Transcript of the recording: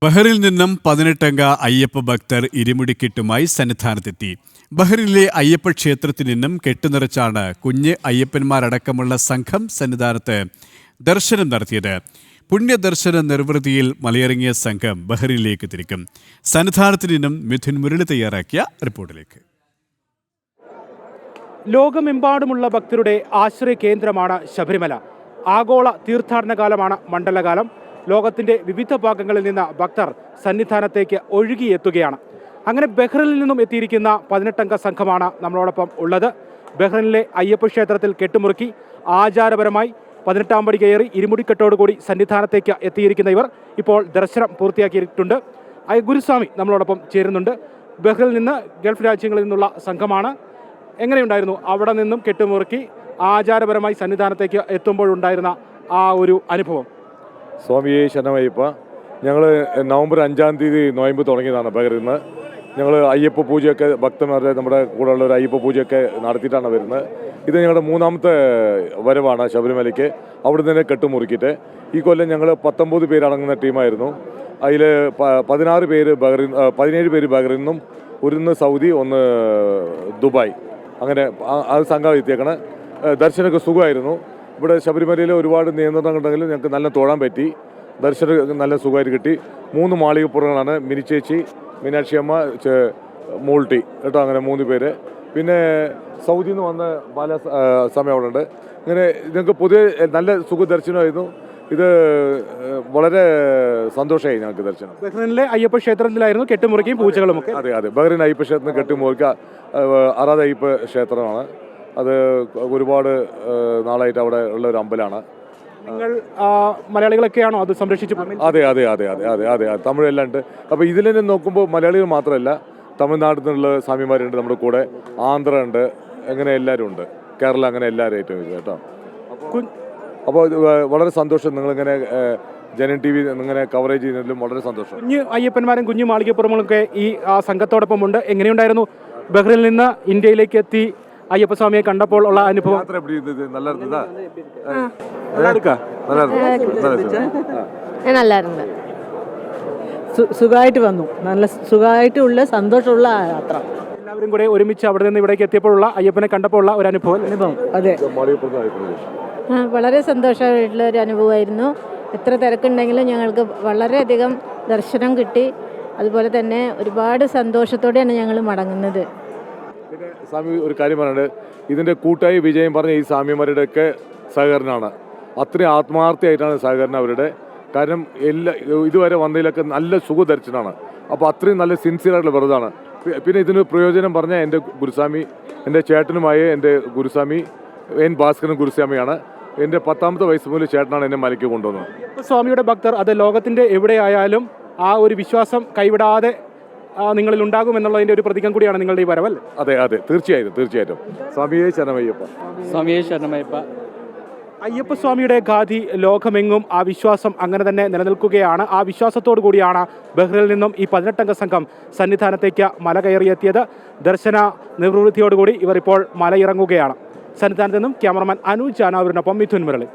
ബഹറിൽ നിന്നും 18 അയ്യപ്പ ഭക്തർ ഇരുമുടിക്കെട്ടുമായി സന്നിധാനത്തെത്തി. ബഹറിലെ അയ്യപ്പ ക്ഷേത്രത്തിൽ നിന്നും കെട്ടുനിറച്ചാണ് കുഞ്ഞ് അയ്യപ്പന്മാരടക്കമുള്ള സംഘം സന്നിധാനത്ത് ദർശനം നടത്തിയത്. പുണ്യദർശന നിർവൃതിയിൽ മലയിറങ്ങിയ സംഘം ബഹറിലേക്ക് തിരിക്കും. സന്നിധാനത്തിൽ നിന്നും മിഥുൻ മുരളി തയ്യാറാക്കിയ റിപ്പോർട്ടിലേക്ക്. ലോകമെമ്പാടുമുള്ള ഭക്തരുടെ ആശ്രയ കേന്ദ്രമാണ് ശബരിമല. ആഗോള തീർത്ഥാടന കാലമാണ് മണ്ഡലകാലം. ലോകത്തിൻ്റെ വിവിധ ഭാഗങ്ങളിൽ നിന്ന് ഭക്തർ സന്നിധാനത്തേക്ക് ഒഴുകിയെത്തുകയാണ്. അങ്ങനെ ബഹ്റിനിൽ നിന്നും എത്തിയിരിക്കുന്ന 18 സംഘമാണ് നമ്മളോടൊപ്പം ഉള്ളത്. ബഹ്റിനിലെ അയ്യപ്പ ക്ഷേത്രത്തിൽ കെട്ടുമുറുക്കി ആചാരപരമായി 18 പടി കയറി ഇരുമുടിക്കെട്ടോടുകൂടി സന്നിധാനത്തേക്ക് എത്തിയിരിക്കുന്ന ഇവർ ഇപ്പോൾ ദർശനം പൂർത്തിയാക്കിയിട്ടുണ്ട്. ഗുരുസ്വാമി നമ്മളോടൊപ്പം ചേരുന്നുണ്ട്. ബഹ്റിനിൽ നിന്ന് ഗൾഫ് രാജ്യങ്ങളിൽ നിന്നുള്ള സംഘമാണ്. എങ്ങനെയുണ്ടായിരുന്നു അവിടെ നിന്നും കെട്ടുമുറുക്കി ആചാരപരമായി സന്നിധാനത്തേക്ക് എത്തുമ്പോഴുണ്ടായിരുന്ന ആ ഒരു അനുഭവം? സ്വാമിയെ ശരണമയ്യപ്പ. ഞങ്ങൾ നവംബർ 5 തീയതി നോയമ്പ് തുടങ്ങിയതാണ് ബഹറിൽ നിന്ന്. ഞങ്ങൾ അയ്യപ്പ പൂജയൊക്കെ ഭക്തന്മാരുടെ നമ്മുടെ കൂടെ ഉള്ള ഒരു അയ്യപ്പ പൂജയൊക്കെ നടത്തിയിട്ടാണ് വരുന്നത്. ഇത് ഞങ്ങളുടെ 3ാമത്തെ വരവാണ് ശബരിമലയ്ക്ക്. അവിടെ നിന്ന് കെട്ടുമുറുക്കിയിട്ട് ഈ കൊല്ലം ഞങ്ങൾ 19 പേരടങ്ങുന്ന ടീമായിരുന്നു. അതിൽ 17 പേര് ബഹറിൽ നിന്നും, ഒന്ന് സൗദി, ഒന്ന് ദുബായ്, അങ്ങനെ അത് സംഘം എത്തിയേക്കണേ. ദർശനമൊക്കെ സുഖമായിരുന്നു. ഇവിടെ ശബരിമലയിൽ ഒരുപാട് നിയന്ത്രണങ്ങളുണ്ടെങ്കിലും ഞങ്ങൾക്ക് നല്ല തൊഴാൻ പറ്റി. ദർശനം നല്ല സുഖമായിട്ട് കിട്ടി. 3 മാളികപ്പുറങ്ങളാണ്. മിനിച്ചേച്ചി, മീനാക്ഷി അമ്മ, മോൾട്ടി കേട്ടോ, അങ്ങനെ 3 പേര്. പിന്നെ സൗദിയിൽ നിന്ന് വന്ന സമയം അവിടെ ഉണ്ട്. ഇങ്ങനെ ഞങ്ങൾക്ക് പൊതുവെ നല്ല സുഖദർശനമായിരുന്നു. ഇത് വളരെ സന്തോഷമായി ഞങ്ങൾക്ക് ദർശനം. ബഹ്റിനിലെ അയ്യപ്പ ക്ഷേത്രത്തിലായിരുന്നു കെട്ടുമുറുക്കിയും പൂജകളും ഒക്കെ. അതെ, ബഹ്റിൻ അയ്യപ്പ ക്ഷേത്രത്തിൽ കെട്ടുമുറുക്കുക അറാദ് അയ്യപ്പ ക്ഷേത്രമാണ്. അത് ഒരുപാട് നാളായിട്ട് അവിടെ ഉള്ള ഒരു അമ്പലമാണ്. നിങ്ങൾ മലയാളികളൊക്കെയാണോ അത് സംരക്ഷിച്ചു? അതെ, തമിഴെല്ലാം ഉണ്ട്. അപ്പോൾ ഇതിൽ തന്നെ നോക്കുമ്പോൾ മലയാളികൾ മാത്രമല്ല, തമിഴ്നാട്ടിൽ നിന്നുള്ള സ്വാമിമാരുണ്ട് നമ്മുടെ കൂടെ, ആന്ധ്ര ഉണ്ട്, അങ്ങനെ എല്ലാവരും ഉണ്ട്, കേരള, അങ്ങനെ എല്ലാവരും കേട്ടോ. അപ്പോൾ വളരെ സന്തോഷം. നിങ്ങളിങ്ങനെ ജനൻ TV ഇങ്ങനെ കവറേജ് ചെയ്യുന്നതിലും വളരെ സന്തോഷം. കുഞ്ഞു അയ്യപ്പന്മാരും കുഞ്ഞു മാളികപ്പുറങ്ങളൊക്കെ ഈ സംഘത്തോടൊപ്പം ഉണ്ട്. എങ്ങനെയുണ്ടായിരുന്നു ബഹ്റിനിൽ നിന്ന് ഇന്ത്യയിലേക്ക് എത്തി അയ്യപ്പസ്വാമിയെ കണ്ടപ്പോൾ ഉള്ള അനുഭവം? നല്ലായിരുന്നു. സുഖമായിട്ട് വന്നു. നല്ല സുഖമായിട്ടുള്ള സന്തോഷമുള്ള യാത്ര. എല്ലാവരും കൂടെ ഒരുമിച്ച് അവിടെ നിന്ന് ഇവിടേക്ക് എത്തിയപ്പോഴുള്ള അയ്യപ്പനെ കണ്ടപ്പോൾ ഉള്ള ഒരു അനുഭവം? അതെ, വളരെ സന്തോഷമായിട്ടുള്ള ഒരു അനുഭവമായിരുന്നു. എത്ര തിരക്കുണ്ടെങ്കിലും ഞങ്ങൾക്ക് വളരെയധികം ദർശനം കിട്ടി. അതുപോലെ തന്നെ ഒരുപാട് സന്തോഷത്തോടെയാണ് ഞങ്ങൾ മടങ്ങുന്നത്. പിന്നെ സ്വാമി ഒരു കാര്യം പറയുന്നത്, ഇതിൻ്റെ കൂട്ടായി വിജയം പറഞ്ഞ ഈ സ്വാമിമാരുടെയൊക്കെ സഹകരണമാണ്. അത്രയും ആത്മാർത്ഥമായിട്ടാണ് സഹകരണം അവരുടെ. കാരണം ഇതുവരെ വന്നതിലൊക്കെ നല്ല സുഖദർശനമാണ്. അപ്പോൾ അത്രയും നല്ല സിൻസിയറായിട്ടുള്ള വെറുതാണ്. പിന്നെ ഇതിന് പ്രയോജനം പറഞ്ഞാൽ എൻ്റെ ഗുരുസ്വാമി, എൻ്റെ ചേട്ടനുമായ എൻ്റെ ഗുരുസ്വാമി എൻ ഭാസ്കരൻ ഗുരുസ്വാമിയാണ്. എൻ്റെ 10ാമത്തെ വയസ്സ് മുതൽ ചേട്ടനാണ് എന്നെ മലയ്ക്ക് കൊണ്ടുവന്നത്. സ്വാമിയുടെ ഭക്തർ അത് ലോകത്തിൻ്റെ എവിടെയായാലും ആ ഒരു വിശ്വാസം കൈവിടാതെ നിങ്ങളിൽ ഉണ്ടാകുമെന്നുള്ളതിൻ്റെ ഒരു പ്രതീകം കൂടിയാണ് നിങ്ങളുടെ ഈ വരവല്ലേ? അതെ, തീർച്ചയായിട്ടും. സ്വാമിയെ ശരണമയ്യപ്പ. സ്വാമിയെ ശരണമയ്യപ്പ. അയ്യപ്പസ്വാമിയുടെ ഖാദി ലോകമെങ്ങും ആ വിശ്വാസം അങ്ങനെ തന്നെ നിലനിൽക്കുകയാണ്. ആ വിശ്വാസത്തോടു കൂടിയാണ് ബഹ്റിനിൽ നിന്നും ഈ 18 സംഘം സന്നിധാനത്തേക്ക് മല കയറിയെത്തിയത്. ദർശന നിർവൃത്തിയോടുകൂടി ഇവർ ഇപ്പോൾ മലയിറങ്ങുകയാണ്. സന്നിധാനത്ത് നിന്നും ക്യാമറമാൻ അനുജ് ചാനാവൂരിനൊപ്പം മിഥുൻ മുരളി.